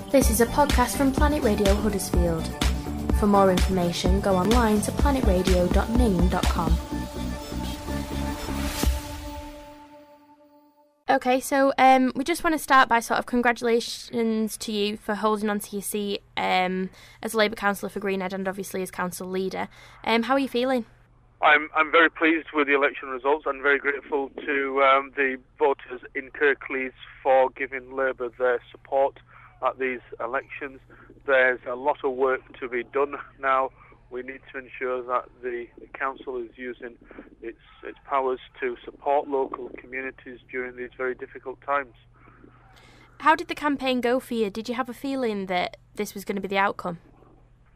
This is a podcast from Planet Radio Huddersfield. For more information, go online to planetradio.name.com. Okay, so we just want to start by sort of congratulations to you for holding on to your seat as a Labour councillor for Greenhead and obviously as council leader. How are you feeling? I'm very pleased with the election results and very grateful to the voters in Kirklees for giving Labour their support at these elections. There's a lot of work to be done now. We need to ensure that the council is using its powers to support local communities during these very difficult times. How did the campaign go for you? Did you have a feeling that this was going to be the outcome?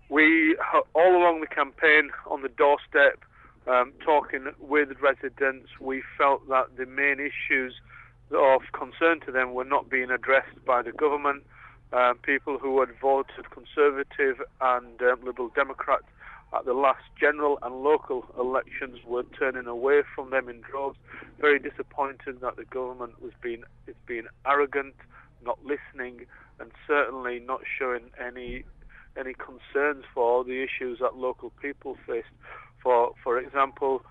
We, all along the campaign, on the doorstep, talking with residents, we felt that the main issues of concern to them were not being addressed by the government. People who had voted Conservative and Liberal Democrat at the last general and local elections were turning away from them in droves. Very disappointed that the government is being arrogant, not listening, and certainly not showing any concerns for the issues that local people faced. For example,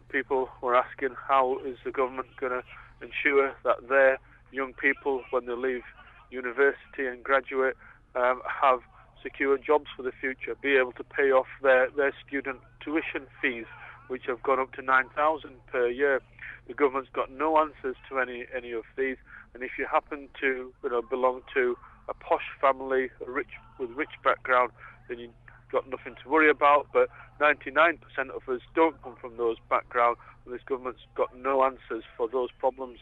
people were asking how is the government going to ensure that their young people, when they leave university and graduate, have secure jobs for the future, be able to pay off their student tuition fees, which have gone up to $9,000 per year. The government's got no answers to any of these, and if you happen to belong to a posh family, with rich background, then you've got nothing to worry about. But 99% of us don't come from those backgrounds, and this government's got no answers for those problems.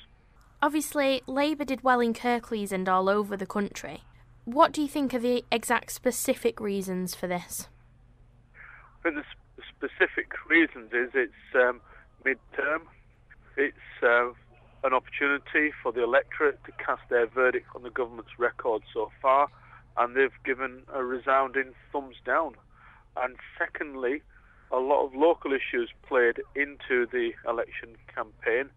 Obviously, Labour did well in Kirklees and all over the country. What do you think are the exact specific reasons for this? I think the specific reasons is it's mid-term. It's an opportunity for the electorate to cast their verdict on the government's record so far, and they've given a resounding thumbs down. And secondly, a lot of local issues played into the election campaign,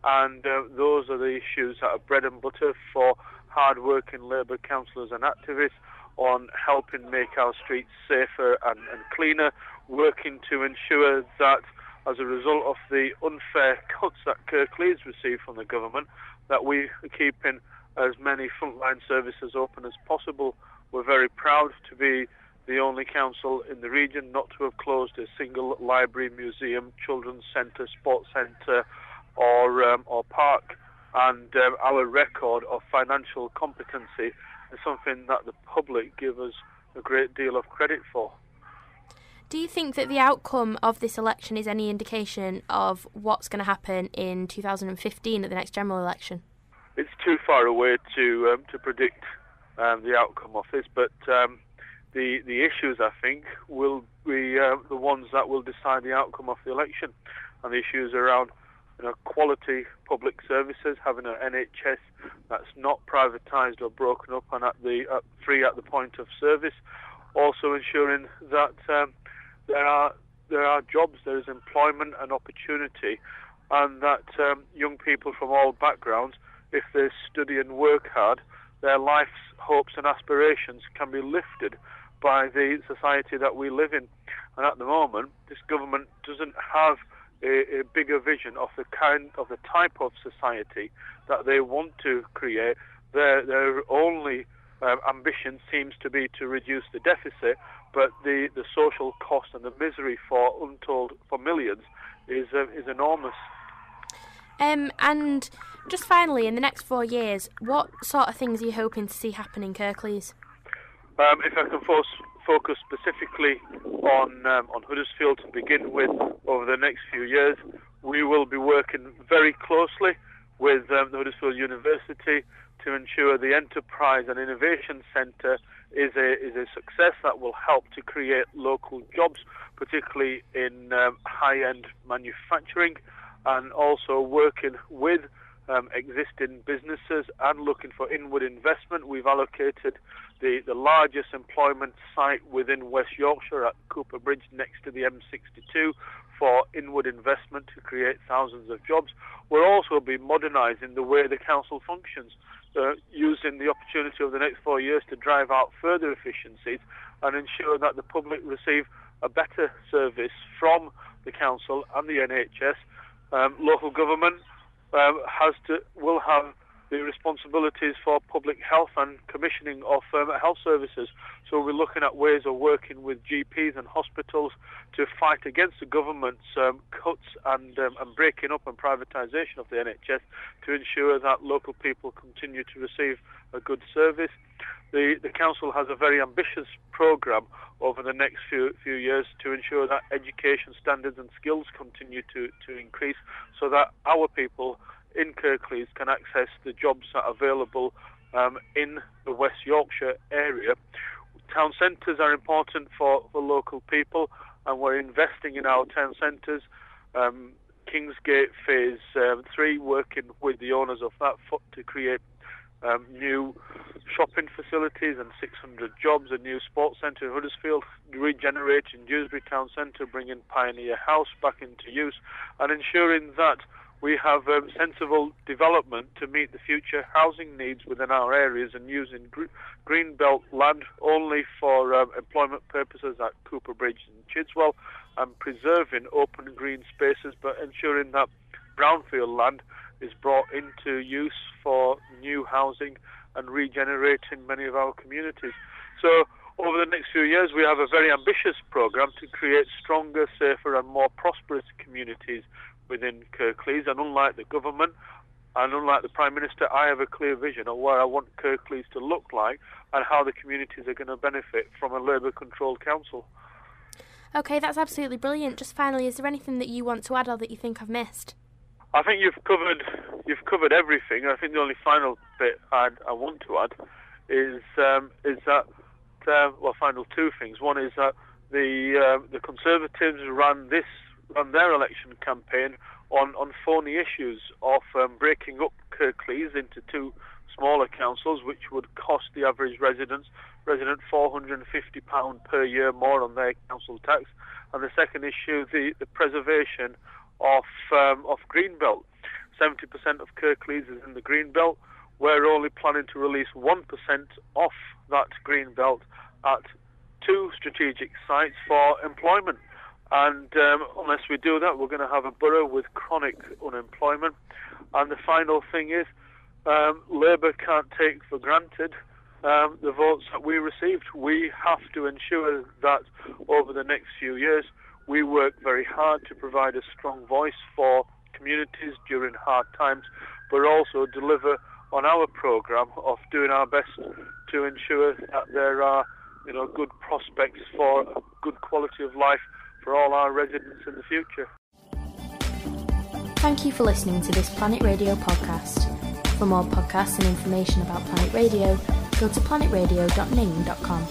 and those are the issues that are bread and butter for hard-working Labour councillors and activists on helping make our streets safer and cleaner, working to ensure that as a result of the unfair cuts that Kirklees receive from the government, that we are keeping as many frontline services open as possible. We're very proud to be the only council in the region not to have closed a single library, museum, children's centre, sports centre or park. And our record of financial competency is something that the public give us a great deal of credit for. Do you think that the outcome of this election is any indication of what's going to happen in 2015 at the next general election? It's too far away to predict the outcome of this, but the issues, I think, will be the ones that will decide the outcome of the election, and the issues around quality public services, having an NHS that's not privatised or broken up and free at the point of service. Also ensuring that there are jobs, there is employment and opportunity, and that young people from all backgrounds, if they study and work hard, their life's hopes and aspirations can be lifted by the society that we live in. And at the moment, this government doesn't have a bigger vision of the type of society that they want to create. Their only ambition seems to be to reduce the deficit, but the social cost and the misery for millions is enormous. And just finally, in the next 4 years, what sort of things are you hoping to see happen in Kirklees? If I can focus specifically on Huddersfield to begin with, over the next few years, we will be working very closely with the Huddersfield University to ensure the Enterprise and Innovation Centre is a success that will help to create local jobs, particularly in high-end manufacturing, and also working with existing businesses and looking for inward investment. We've allocated the largest employment site within West Yorkshire at Cooper Bridge next to the M62 for inward investment to create thousands of jobs. We'll also be modernising the way the council functions using the opportunity over the next 4 years to drive out further efficiencies and ensure that the public receive a better service from the council and the NHS. Local government will have the responsibilities for public health and commissioning of health services. So we're looking at ways of working with GPs and hospitals to fight against the government's cuts and breaking up and privatisation of the NHS to ensure that local people continue to receive a good service. The council has a very ambitious programme over the next few years to ensure that education standards and skills continue to increase so that our people in Kirklees can access the jobs that are available in the West Yorkshire area. Town centres are important for local people, and we're investing in our town centres. Kingsgate Phase 3, working with the owners of that to create new shopping facilities and 600 jobs, a new sports centre in Huddersfield, regenerating Dewsbury Town Centre, bringing Pioneer House back into use, and ensuring that we have sensible development to meet the future housing needs within our areas, and using green belt land only for employment purposes at Cooper Bridge and Chidswell, and preserving open green spaces, but ensuring that brownfield land is brought into use for new housing and regenerating many of our communities. So over the next few years, we have a very ambitious programme to create stronger, safer and more prosperous communities within Kirklees. And unlike the government and unlike the Prime Minister, I have a clear vision of where I want Kirklees to look like and how the communities are going to benefit from a Labour-controlled council. Okay, that's absolutely brilliant. Just finally, is there anything that you want to add or that you think I've missed? I think you've covered everything. I think the only final bit I want to add is that final two things. One is that the Conservatives ran their election campaign on phony issues of breaking up Kirklees into two smaller councils, which would cost the average resident £450 per year more on their council tax. And the second issue, the preservation of Greenbelt. 70% of Kirklees is in the Greenbelt. We're only planning to release 1% off that Greenbelt at two strategic sites for employment. And unless we do that, we're going to have a borough with chronic unemployment. And the final thing is, Labour can't take for granted the votes that we received. We have to ensure that over the next few years, we work very hard to provide a strong voice for communities during hard times, but also deliver on our programme of doing our best to ensure that there are, good prospects for a good quality of life for all our residents in the future. Thank you for listening to this Planet Radio podcast. For more podcasts and information about Planet Radio, go to planetradio.ning.com.